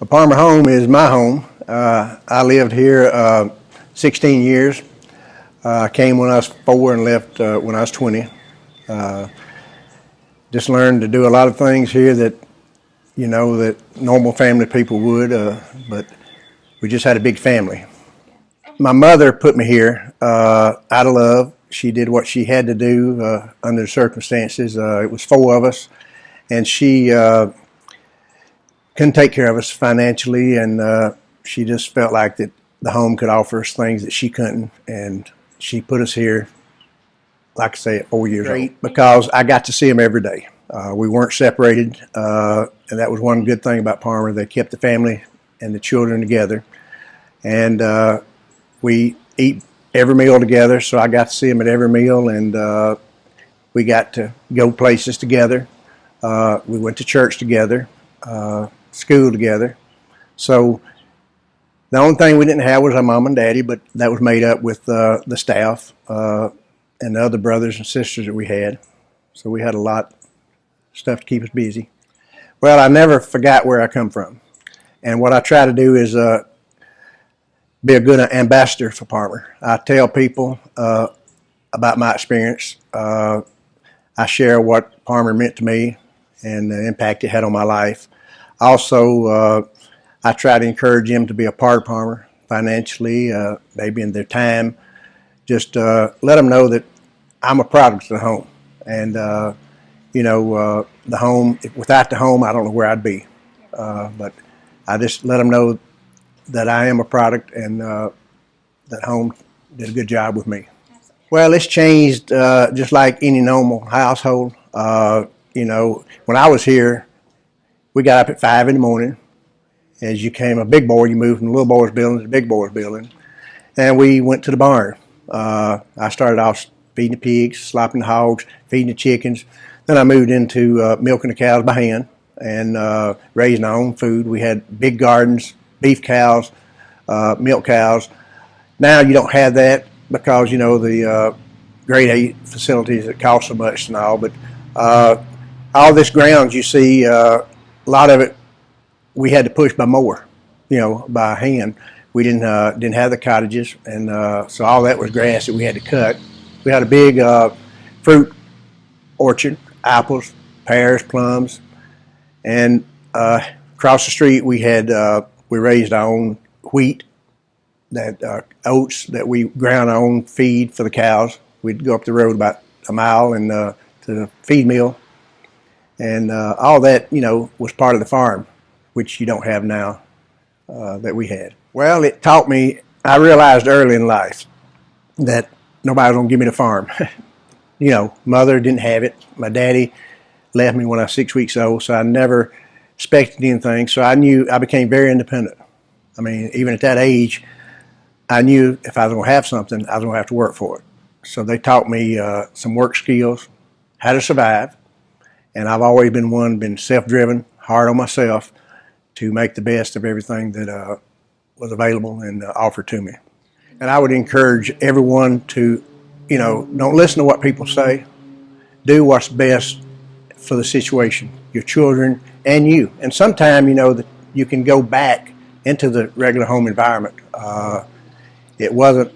Palmer home is my home. I lived here 16 years. Came when I was 4 and left when I was 20. Just learned to do a lot of things here that, that normal family people would, but we just had a big family. My mother put me here out of love. She did what she had to do under the circumstances. It was 4 of us, and she couldn't take care of us financially, and she just felt like that the home could offer us things that she couldn't, and she put us here, like I say, at 4 years old, because I got to see them every day. We weren't separated, and that was one good thing about Palmer. They kept the family and the children together, and we eat every meal together, so I got to see them at every meal, and we got to go places together. We went to church together, school together. So the only thing we didn't have was our mom and daddy, but that was made up with the staff and the other brothers and sisters that we had. So we had a lot of stuff to keep us busy. Well, I never forgot where I come from. And what I try to do is be a good ambassador for Palmer. I tell people about my experience. I share what Palmer meant to me and the impact it had on my life. Also, I try to encourage them to be a part of Palmer financially, maybe in their time. Just let them know that I'm a product of the home. And, the home, without the home, I don't know where I'd be. But I just let them know that I am a product, and that home did a good job with me. Well, it's changed just like any normal household. When I was here, we got up at 5 in the morning. As you came a big boy, you moved from the little boys building to the big boys building, and we went to the barn. I started off feeding the pigs, slopping the hogs, feeding the chickens. Then I moved into milking the cows by hand and raising our own food. We had big gardens, beef cows, milk cows. Now you don't have that because, the grade 8 facilities that cost so much and all. But all this ground you see, a lot of it we had to push by mower, by hand. We didn't have the cottages, and so all that was grass that we had to cut. We had a big fruit orchard, apples, pears, plums, and across the street we raised our own wheat, oats that we ground our own feed for the cows. We'd go up the road about a mile and to the feed mill, and all that was part of the farm, which you don't have now that we had. Well, it taught me, I realized early in life that nobody was going to give me the farm. Mother didn't have it. My daddy left me when I was 6 weeks old, so I never expected anything. So I became very independent. I mean, even at that age, I knew if I was going to have something, I was going to have to work for it. So they taught me some work skills, how to survive, and I've always been self-driven, hard on myself to make the best of everything that was available and offered to me. And I would encourage everyone to, don't listen to what people say. Do what's best for the situation, your children and you. And sometime, that you can go back into the regular home environment. It wasn't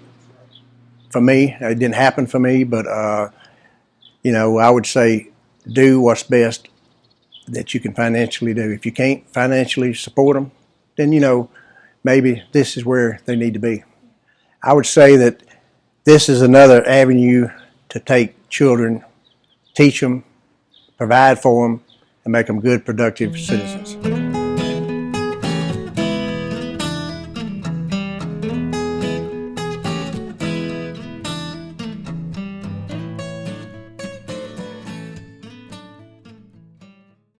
for me. It didn't happen for me, but, I would say do what's best that you can financially do. If you can't financially support them, then, maybe this is where they need to be. I would say that this is another avenue to take children, teach them, provide for them, and make them good, productive citizens.